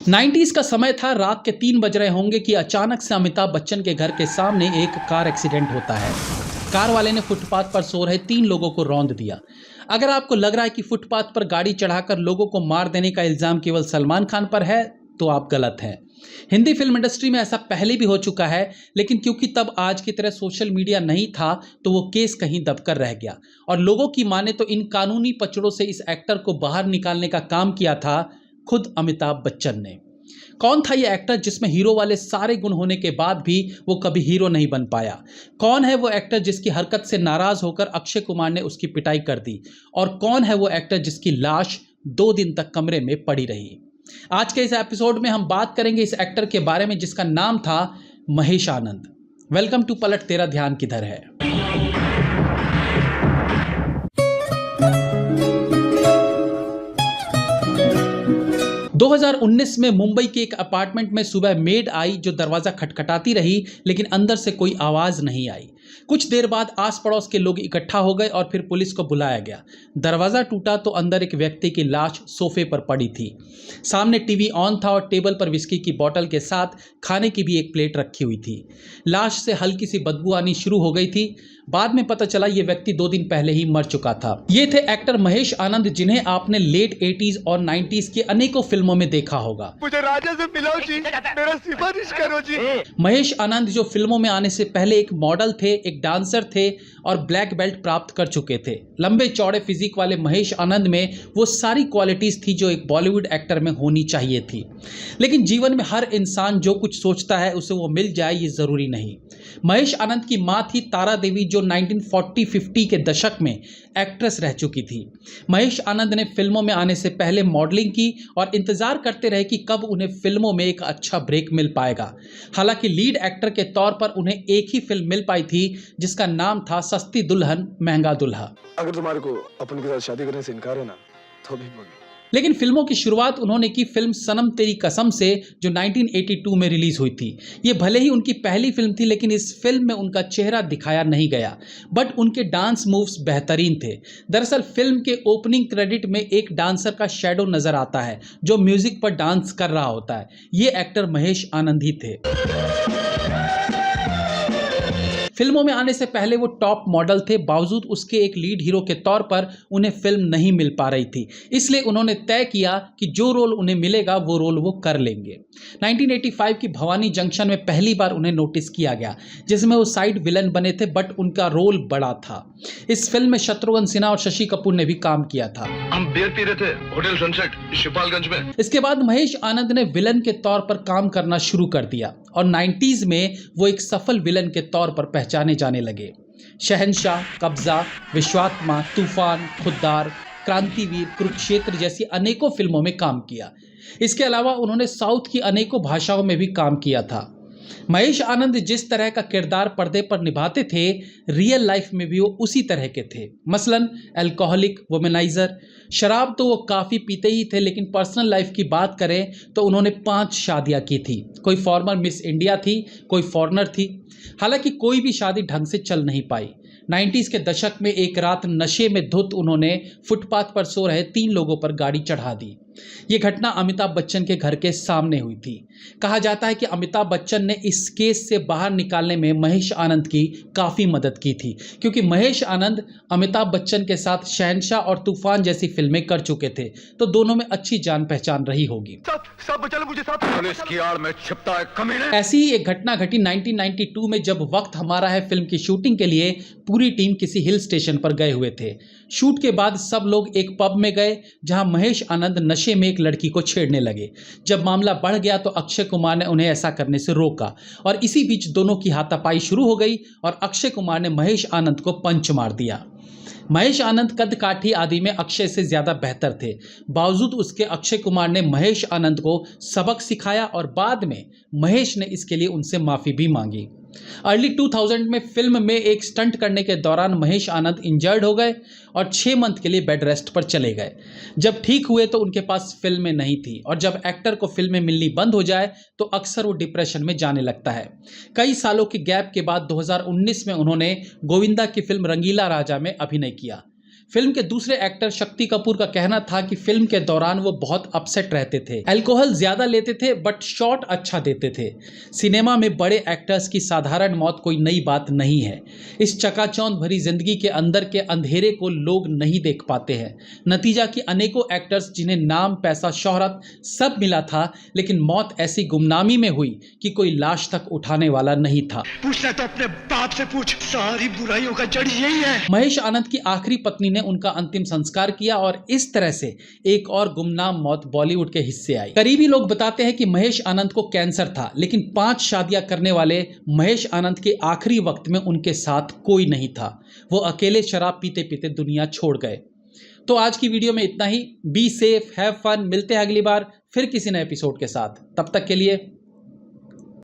90s का समय था। रात के 3 बज रहे होंगे कि अचानक से अमिताभ बच्चन के घर के सामने एक कार एक्सीडेंट होता है। कार वाले ने फुटपाथ पर सो रहे 3 लोगों को रौंद दिया। अगर आपको लग रहा है कि फुटपाथ पर गाड़ी चढ़ाकर लोगों को मार देने का इल्जाम केवल सलमान खान पर है, तो आप गलत हैं। हिंदी फिल्म इंडस्ट्री में ऐसा पहले भी हो चुका है, लेकिन क्योंकि तब आज की तरह सोशल मीडिया नहीं था, तो वो केस कहीं दबकर रह गया। और लोगों की माने तो इन कानूनी पचड़ों से इस एक्टर को बाहर निकालने का काम किया था खुद अमिताभ बच्चन ने। कौन था ये एक्टर जिसमें हीरो वाले सारे गुण होने के बाद भी वो कभी हीरो नहीं बन पाया? कौन है वो एक्टर जिसकी हरकत से नाराज होकर अक्षय कुमार ने उसकी पिटाई कर दी? और कौन है वो एक्टर जिसकी लाश 2 दिन तक कमरे में पड़ी रही? आज के इस एपिसोड में हम बात करेंगे इस एक्टर के बारे में जिसका नाम था महेश आनंद। वेलकम टू पलट तेरा ध्यान किधर है। 2019 में मुंबई के एक अपार्टमेंट में सुबह मेड आई जो दरवाजा खटखटाती रही, लेकिन अंदर से कोई आवाज नहीं आई। कुछ देर बाद आस पड़ोस के लोग इकट्ठा हो गए और फिर पुलिस को बुलाया गया। दरवाजा टूटा तो अंदर एक व्यक्ति की लाश सोफे पर पड़ी थी। सामने टीवी ऑन था और टेबल पर विस्की की बोतल के साथ खाने की भी एक प्लेट रखी हुई थी। लाश से हल्की सी बदबू आनी शुरू हो गई थी। बाद में पता चला ये व्यक्ति 2 दिन पहले ही मर चुका था। ये थे एक्टर महेश आनंद, जिन्हें आपने लेट 80s और 90s की अनेकों फिल्मों में देखा होगा। मुझे राजा से मिलाओ जी, मेरा सिफारिश करो जी। महेश आनंद जो फिल्मों में आने से पहले एक मॉडल थे, एक डांसर थे और ब्लैक बेल्ट प्राप्त कर चुके थे। लंबे चौड़े फिजिक वाले महेश आनंद में वो सारी क्वालिटीज थी जो एक बॉलीवुड एक्टर में होनी चाहिए थी। लेकिन जीवन में हर इंसान जो कुछ सोचता है उसे वो मिल जाए, ये जरूरी नहीं। महेश आनंद की मां थी तारा देवी, जो 1940-50 के दशक में एक्ट्रेस रह चुकी थी। महेश आनंद ने फिल्मों में आने से पहले मॉडलिंग की और इंतजार करते रहे कि कब उन्हें फिल्मों में एक अच्छा ब्रेक मिल पाएगा। हालांकि लीड एक्टर के तौर पर उन्हें एक ही फिल्म मिल पाई थी जिसका नाम था सस्ती दुल्हन महंगा दुल्हा। अगर तुम्हारे को अपन के साथ शादी करने से इनकार है ना, तो भी बोलो। लेकिन फिल्मों की शुरुआत उन्होंने की फिल्म सनम तेरी कसम से, जो 1982 में रिलीज हुई थी। ये भले ही उनकी पहली फिल्म थी, लेकिन इस फिल्म में उनका चेहरा दिखाया नहीं गया, बट उनके डांस मूव्स बेहतरीन थे। दरअसल फिल्म के ओपनिंग क्रेडिट में एक डांसर का शैडो नजर आता है जो म्यूजिक पर डांस कर रहा होता है। ये एक्टर महेश आनंद ही थे। फिल्मों में आने से पहले वो टॉप मॉडल थे, बावजूद उसके एक लीड हीरो के तौर पर उन्हें फिल्म नहीं मिल पा रही थी। इसलिए उन्होंने तय किया कि जो रोल उन्हें मिलेगा वो रोल वो कर लेंगे। 1985 की भवानी जंक्शन में पहली बार उन्हें नोटिस किया गया, जिसमें वो साइड विलन बने थे, बट उनका रोल बड़ा था। इस फिल्म में शत्रुघ्न सिन्हा और शशि कपूर ने भी काम किया था। हम बियर पी रहे थे होटल सनसेट शिपालगंज में। इसके बाद महेश आनंद ने विलन के तौर पर काम करना शुरू कर दिया और 90s में वो एक सफल विलन के तौर पर पहचाने जाने लगे। शहंशाह, कब्जा, विश्वात्मा, तूफान, खुद्दार, क्रांतिवीर, कुरुक्षेत्र जैसी अनेकों फिल्मों में काम किया। इसके अलावा उन्होंने साउथ की अनेकों भाषाओं में भी काम किया था। महेश आनंद जिस तरह का किरदार पर्दे पर निभाते थे, रियल लाइफ में भी वो उसी तरह के थे। मसलन अल्कोहलिक, वुमेनाइजर। शराब तो वो काफ़ी पीते ही थे, लेकिन पर्सनल लाइफ की बात करें तो उन्होंने 5 शादियां की थी। कोई फॉर्मर मिस इंडिया थी, कोई फॉरेनर थी। हालांकि कोई भी शादी ढंग से चल नहीं पाई। 90s के दशक में एक रात नशे में धुत उन्होंने फुटपाथ पर सो रहे 3 लोगों पर गाड़ी चढ़ा दी। ये घटना अमिताभ बच्चन के घर के सामने हुई थी। कहा जाता है कि अमिताभ बच्चन ने इस केस से बाहर निकालने में महेश आनंद की काफ़ी मदद की थी, क्योंकि महेश आनंद अमिताभ बच्चन के साथ शहंशाह और तूफान जैसी फिल्में कर चुके थे, तो दोनों में अच्छी जान पहचान रही होगी। पुलिस की आड़ में छिपता है कमीने। ऐसी ही एक घटना घटी 1992 में, जब वक्त हमारा है फिल्म की शूटिंग के लिए पूरी टीम किसी हिल स्टेशन पर गए हुए थे। शूट के बाद सब लोग एक पब में गए, जहां महेश आनंद नशे में एक लड़की को छेड़ने लगे। जब मामला बढ़ गया तो अक्षय कुमार ने उन्हें ऐसा करने से रोका और इसी बीच दोनों की हाथापाई शुरू हो गई और अक्षय कुमार ने महेश आनंद को पंच मार दिया। महेश आनंद कद काठी आदि में अक्षय से ज्यादा बेहतर थे। बावजूद उसके अक्षय कुमार ने महेश आनंद को सबक सिखाया और बाद में महेश ने इसके लिए उनसे माफी भी मांगी। अर्ली 2000 में फिल्म में एक स्टंट करने के दौरान महेश आनंद इंजर्ड हो गए और 6 मंथ के लिए बेड रेस्ट पर चले गए। जब ठीक हुए तो उनके पास फिल्में नहीं थी और जब एक्टर को फिल्में मिलनी बंद हो जाए तो अक्सर वो डिप्रेशन में जाने लगता है। कई सालों के गैप के बाद 2019 में उन्होंने गोविंदा की फिल्म रंगीला राजा में अभिनय किया। फिल्म के दूसरे एक्टर शक्ति कपूर का कहना था कि फिल्म के दौरान वो बहुत अपसेट रहते थे, अल्कोहल ज्यादा लेते थे बट शॉट अच्छा देते थे। सिनेमा में बड़े एक्टर्स की साधारण मौत कोई नई बात नहीं है। इस चकाचौंध भरी जिंदगी के अंदर के अंधेरे को लोग नहीं देख पाते हैं। नतीजा कि अनेकों एक्टर्स जिन्हें नाम, पैसा, शोहरत सब मिला था, लेकिन मौत ऐसी गुमनामी में हुई कि कोई लाश तक उठाने वाला नहीं था। पूछना तो अपने बाप से पूछ, सारी बुराइयों का जड़ यही है। महेश आनंद की आखिरी पत्नी ने उनका अंतिम संस्कार किया और इस तरह से एक और गुमनाम मौत बॉलीवुड के हिस्से आई। करीबी लोग बताते हैं कि महेश आनंद को कैंसर था, लेकिन 5 शादियां करने वाले महेश आनंद के आखिरी वक्त में उनके साथ कोई नहीं था। वो अकेले शराब पीते पीते दुनिया छोड़ गए। तो आज की वीडियो में इतना ही। Be safe, have fun. मिलते हैं अगली बार फिर किसी नए एपिसोड के साथ। तब तक के लिए